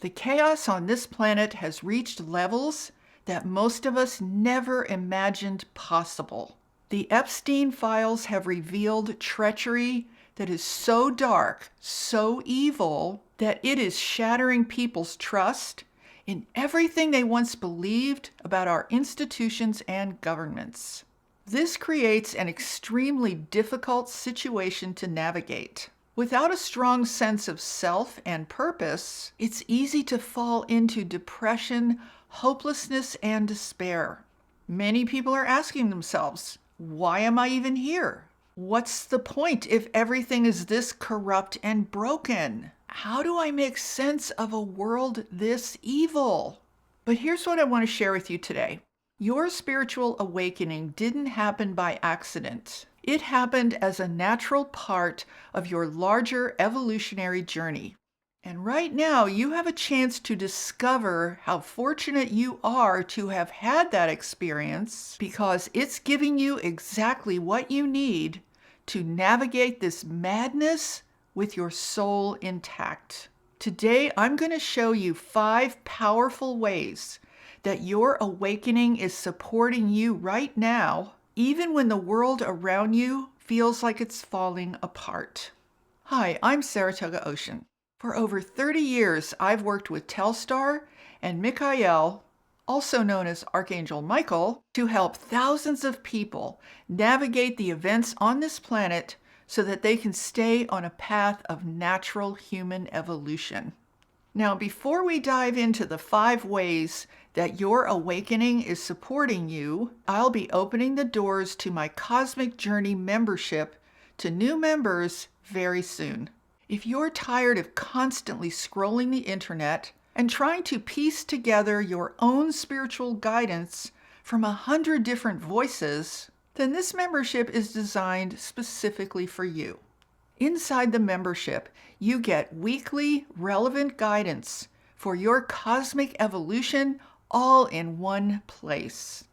The chaos on this planet has reached levels that most of us never imagined possible. The Epstein files have revealed treachery that is so dark, so evil, that it is shattering people's trust in everything they once believed about our institutions and governments. This creates an extremely difficult situation to navigate. Without a strong sense of self and purpose, it's easy to fall into depression, hopelessness, and despair. Many people are asking themselves, why am I even here? What's the point if everything is this corrupt and broken? How do I make sense of a world this evil? But here's what I want to share with you today. Your spiritual awakening didn't happen by accident. It happened as a natural part of your larger evolutionary journey. And right now, you have a chance to discover how fortunate you are to have had that experience, because it's giving you exactly what you need to navigate this madness with your soul intact. Today, I'm going to show you 5 powerful ways that your awakening is supporting you right now, even when the world around you feels like it's falling apart. Hi, I'm Saratoga Ocean. For over 30 years, I've worked with Telstar and Michael, also known as Archangel Michael, to help thousands of people navigate the events on this planet so that they can stay on a path of natural human evolution. Now, before we dive into the 5 ways that your awakening is supporting you, I'll be opening the doors to my Cosmic Journey membership to new members very soon. If you're tired of constantly scrolling the internet and trying to piece together your own spiritual guidance from 100 different voices, then this membership is designed specifically for you. Inside the membership, you get weekly relevant guidance for your cosmic evolution all in one place.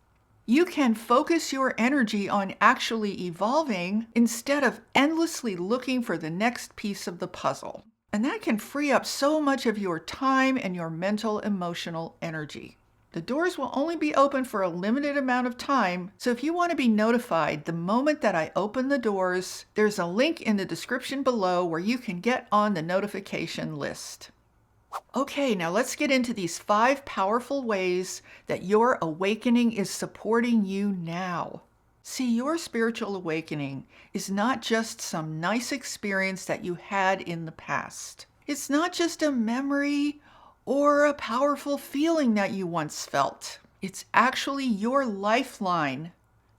You can focus your energy on actually evolving instead of endlessly looking for the next piece of the puzzle. And that can free up so much of your time and your mental, emotional energy. The doors will only be open for a limited amount of time, so if you want to be notified the moment that I open the doors, there's a link in the description below where you can get on the notification list. Okay, now let's get into these 5 powerful ways that your awakening is supporting you now. See, your spiritual awakening is not just some nice experience that you had in the past. It's not just a memory or a powerful feeling that you once felt. It's actually your lifeline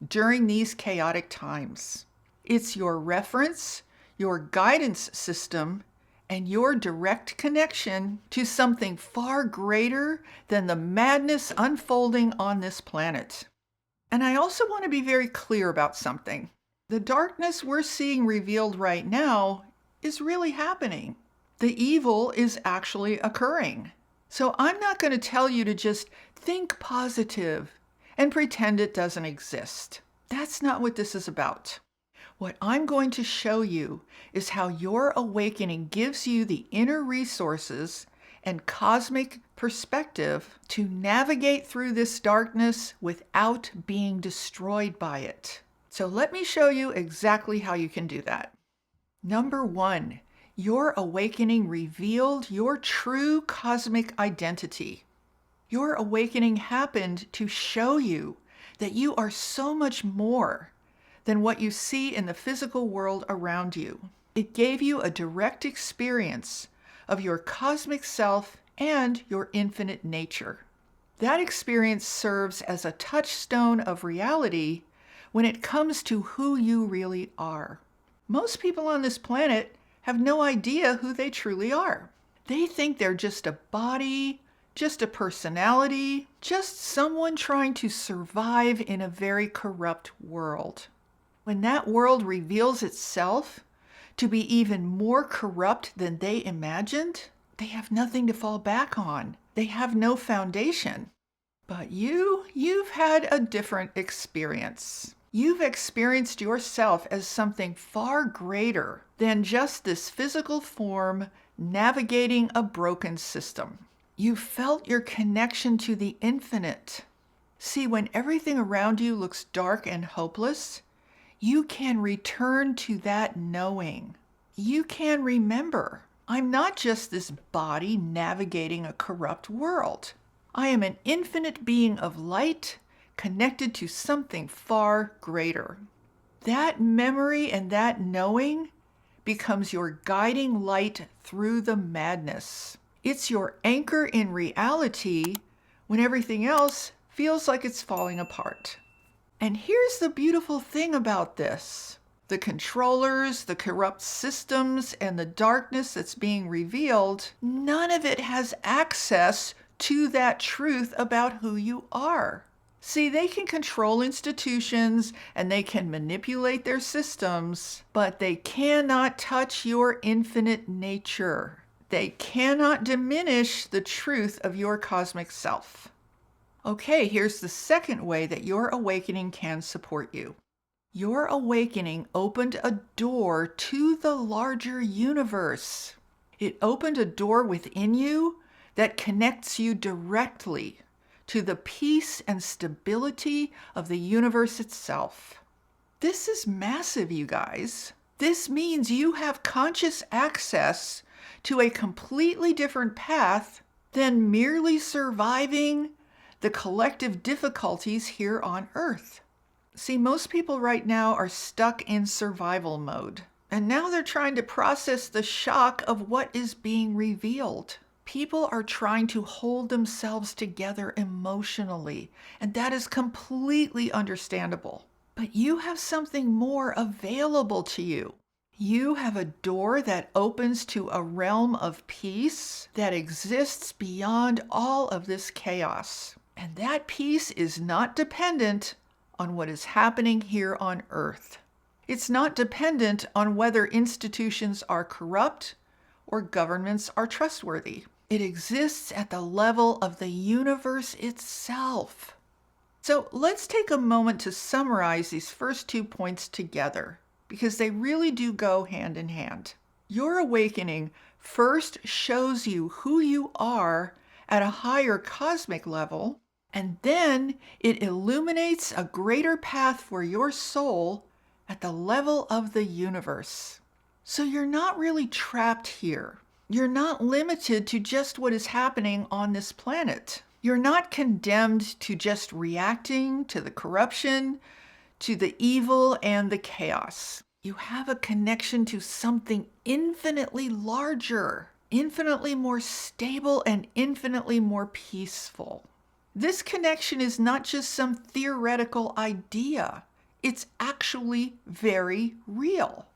during these chaotic times. It's your reference, your guidance system, and your direct connection to something far greater than the madness unfolding on this planet. And I also want to be very clear about something. The darkness we're seeing revealed right now is really happening. The evil is actually occurring. So I'm not going to tell you to just think positive and pretend it doesn't exist. That's not what this is about. What I'm going to show you is how your awakening gives you the inner resources and cosmic perspective to navigate through this darkness without being destroyed by it. So let me show you exactly how you can do that. Number 1, your awakening revealed your true cosmic identity. Your awakening happened to show you that you are so much more than what you see in the physical world around you. It gave you a direct experience of your cosmic self and your infinite nature. That experience serves as a touchstone of reality when it comes to who you really are. Most people on this planet have no idea who they truly are. They think they're just a body, just a personality, just someone trying to survive in a very corrupt world. When that world reveals itself to be even more corrupt than they imagined, they have nothing to fall back on. They have no foundation. But you've had a different experience. You've experienced yourself as something far greater than just this physical form navigating a broken system. You felt your connection to the infinite. See, when everything around you looks dark and hopeless, you can return to that knowing. You can remember, I'm not just this body navigating a corrupt world. I am an infinite being of light connected to something far greater. That memory and that knowing becomes your guiding light through the madness. It's your anchor in reality when everything else feels like it's falling apart. And here's the beautiful thing about this. The controllers, the corrupt systems, and the darkness that's being revealed, none of it has access to that truth about who you are. See, they can control institutions and they can manipulate their systems, but they cannot touch your infinite nature. They cannot diminish the truth of your cosmic self. Okay, here's the second way that your awakening can support you. Your awakening opened a door to the larger universe. It opened a door within you that connects you directly to the peace and stability of the universe itself. This is massive, you guys. This means you have conscious access to a completely different path than merely surviving the collective difficulties here on Earth. See, most people right now are stuck in survival mode, and now they're trying to process the shock of what is being revealed. People are trying to hold themselves together emotionally, and that is completely understandable. But you have something more available to you. You have a door that opens to a realm of peace that exists beyond all of this chaos. And that peace is not dependent on what is happening here on Earth. It's not dependent on whether institutions are corrupt or governments are trustworthy. It exists at the level of the universe itself. So let's take a moment to summarize these first 2 points together, because they really do go hand in hand. Your awakening first shows you who you are at a higher cosmic level, and then it illuminates a greater path for your soul at the level of the universe. So you're not really trapped here. You're not limited to just what is happening on this planet. You're not condemned to just reacting to the corruption, to the evil and the chaos. You have a connection to something infinitely larger, infinitely more stable, and infinitely more peaceful. This connection is not just some theoretical idea. It's actually very real.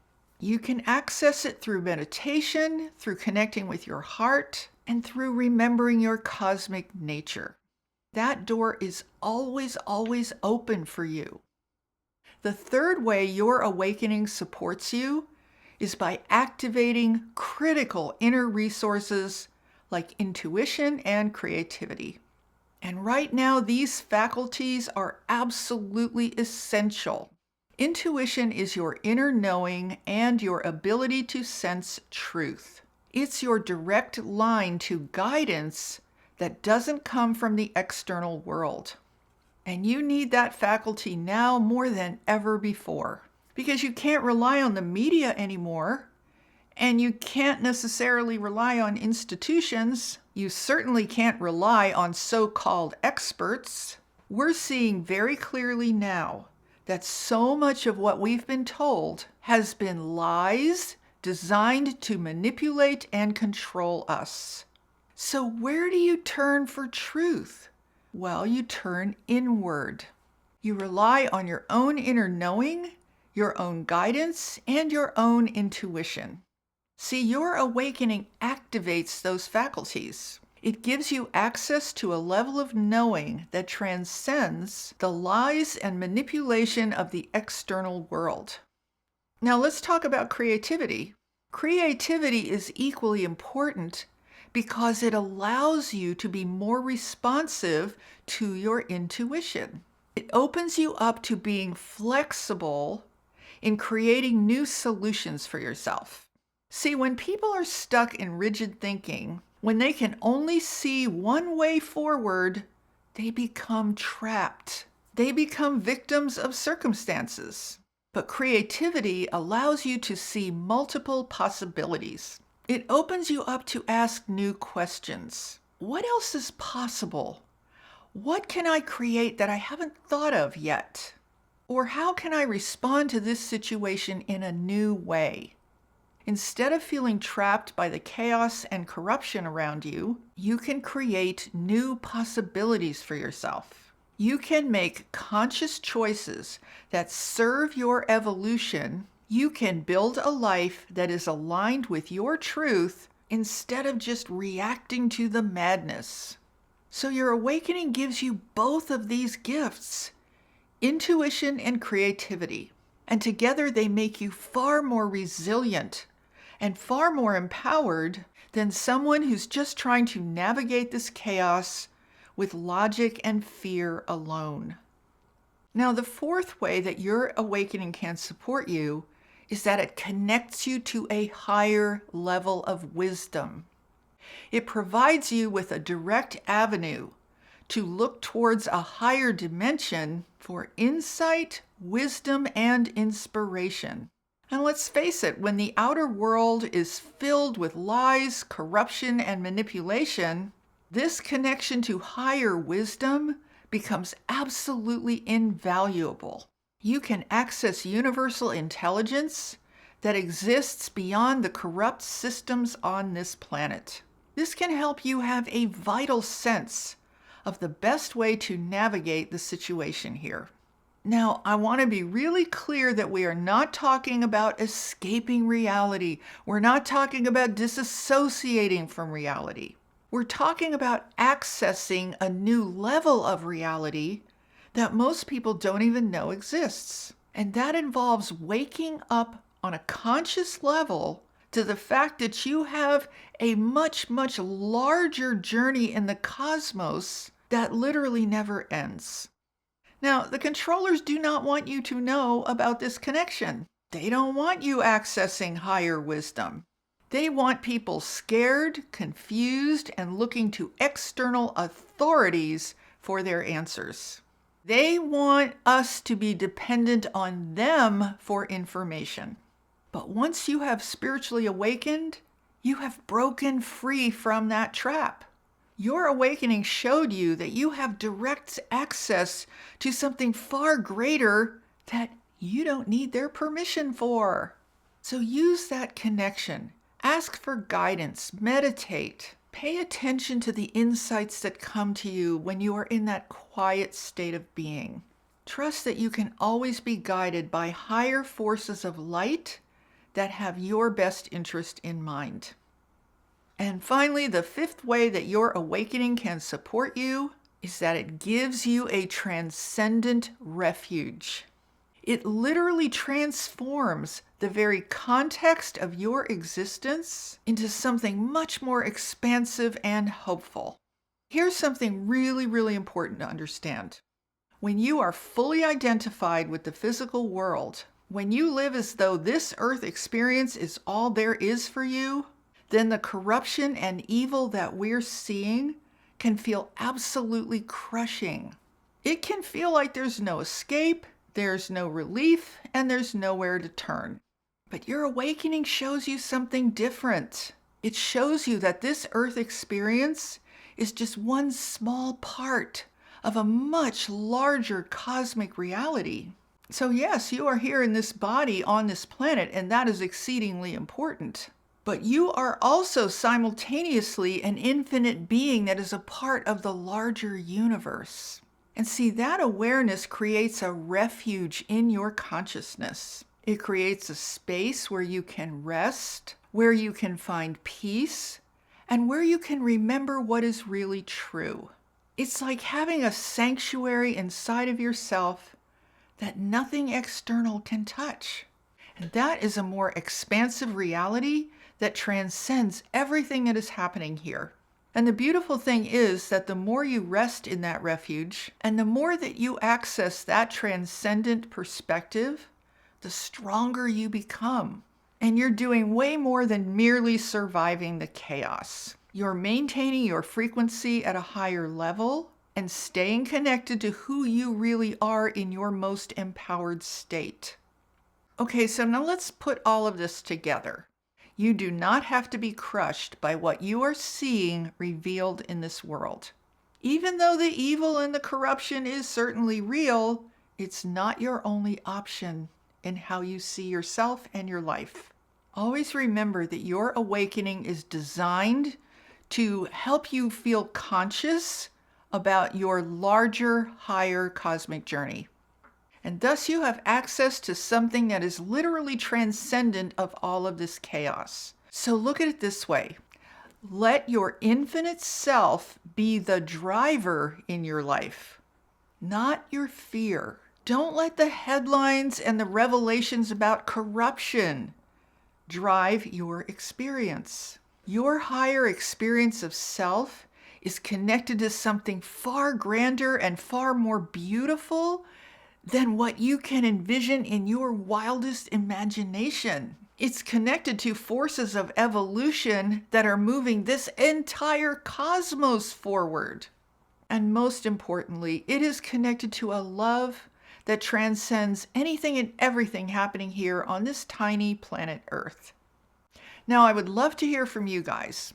You can access it through meditation, through connecting with your heart, and through remembering your cosmic nature. That door is always, always open for you. The third way your awakening supports you is by activating critical inner resources like intuition and creativity. And right now, these faculties are absolutely essential. Intuition is your inner knowing and your ability to sense truth. It's your direct line to guidance that doesn't come from the external world. And you need that faculty now more than ever before, because you can't rely on the media anymore, and you can't necessarily rely on institutions. You certainly can't rely on so-called experts. We're seeing very clearly now that so much of what we've been told has been lies designed to manipulate and control us. So where do you turn for truth? Well, you turn inward. You rely on your own inner knowing, your own guidance, and your own intuition. See, your awakening activates those faculties. It gives you access to a level of knowing that transcends the lies and manipulation of the external world. Now let's talk about creativity. Creativity is equally important because it allows you to be more responsive to your intuition. It opens you up to being flexible in creating new solutions for yourself. See, when people are stuck in rigid thinking, When they can only see one way forward, they become trapped. They become victims of circumstances. But creativity allows you to see multiple possibilities. It opens you up to ask new questions. What else is possible? What can I create that I haven't thought of yet? Or how can I respond to this situation in a new way? Instead of feeling trapped by the chaos and corruption around you, you can create new possibilities for yourself. You can make conscious choices that serve your evolution. You can build a life that is aligned with your truth instead of just reacting to the madness. So your awakening gives you both of these gifts, intuition and creativity. And together they make you far more resilient and far more empowered than someone who's just trying to navigate this chaos with logic and fear alone. Now, the fourth way that your awakening can support you is that it connects you to a higher level of wisdom. It provides you with a direct avenue to look towards a higher dimension for insight, wisdom, and inspiration. And let's face it, when the outer world is filled with lies, corruption, and manipulation, this connection to higher wisdom becomes absolutely invaluable. You can access universal intelligence that exists beyond the corrupt systems on this planet. This can help you have a vital sense of the best way to navigate the situation here. Now, I want to be really clear that we are not talking about escaping reality. We're not talking about disassociating from reality. We're talking about accessing a new level of reality that most people don't even know exists. And that involves waking up on a conscious level to the fact that you have a much, much larger journey in the cosmos that literally never ends. Now, the controllers do not want you to know about this connection. They don't want you accessing higher wisdom. They want people scared, confused, and looking to external authorities for their answers. They want us to be dependent on them for information. But once you have spiritually awakened, you have broken free from that trap. Your awakening showed you that you have direct access to something far greater that you don't need their permission for. So use that connection. Ask for guidance. Meditate. Pay attention to the insights that come to you when you are in that quiet state of being. Trust that you can always be guided by higher forces of light that have your best interest in mind. And finally, the fifth way that your awakening can support you is that it gives you a transcendent refuge. It literally transforms the very context of your existence into something much more expansive and hopeful. Here's something really, really important to understand. When you are fully identified with the physical world, when you live as though this earth experience is all there is for you, then the corruption and evil that we're seeing can feel absolutely crushing. It can feel like there's no escape, there's no relief, and there's nowhere to turn. But your awakening shows you something different. It shows you that this earth experience is just one small part of a much larger cosmic reality. So yes, you are here in this body on this planet, and that is exceedingly important. But you are also simultaneously an infinite being that is a part of the larger universe. And see, that awareness creates a refuge in your consciousness. It creates a space where you can rest, where you can find peace, and where you can remember what is really true. It's like having a sanctuary inside of yourself that nothing external can touch. And that is a more expansive reality that transcends everything that is happening here. And the beautiful thing is that the more you rest in that refuge, and the more that you access that transcendent perspective, the stronger you become. And you're doing way more than merely surviving the chaos. You're maintaining your frequency at a higher level and staying connected to who you really are in your most empowered state. Okay, so now let's put all of this together. You do not have to be crushed by what you are seeing revealed in this world. Even though the evil and the corruption is certainly real, it's not your only option in how you see yourself and your life. Always remember that your awakening is designed to help you feel conscious about your larger, higher cosmic journey. And thus you have access to something that is literally transcendent of all of this chaos. So look at it this way. Let your infinite self be the driver in your life, not your fear. Don't let the headlines and the revelations about corruption drive your experience. Your higher experience of self is connected to something far grander and far more beautiful than what you can envision in your wildest imagination. It's connected to forces of evolution that are moving this entire cosmos forward. And most importantly, it is connected to a love that transcends anything and everything happening here on this tiny planet Earth. Now, I would love to hear from you guys.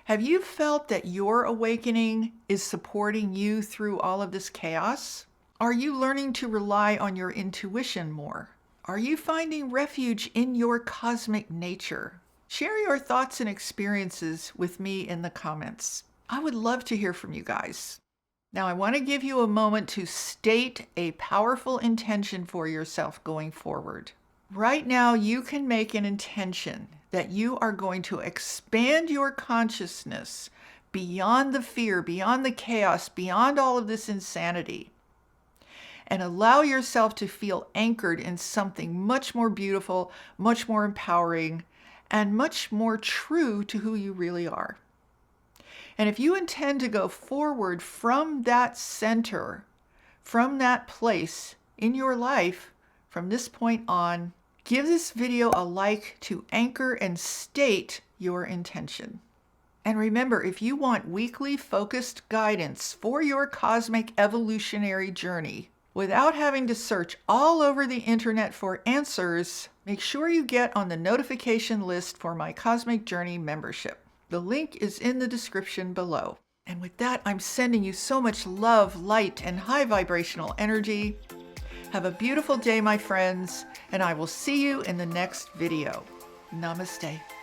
Have you felt that your awakening is supporting you through all of this chaos? Are you learning to rely on your intuition more? Are you finding refuge in your cosmic nature? Share your thoughts and experiences with me in the comments. I would love to hear from you guys. Now, I want to give you a moment to state a powerful intention for yourself going forward. Right now, you can make an intention that you are going to expand your consciousness beyond the fear, beyond the chaos, beyond all of this insanity, and allow yourself to feel anchored in something much more beautiful, much more empowering, and much more true to who you really are. And if you intend to go forward from that center, from that place in your life, from this point on, give this video a like to anchor and state your intention. And remember, if you want weekly focused guidance for your cosmic evolutionary journey, without having to search all over the internet for answers, make sure you get on the notification list for my Cosmic Journey membership. The link is in the description below. And with that, I'm sending you so much love, light, and high vibrational energy. Have a beautiful day, my friends, and I will see you in the next video. Namaste.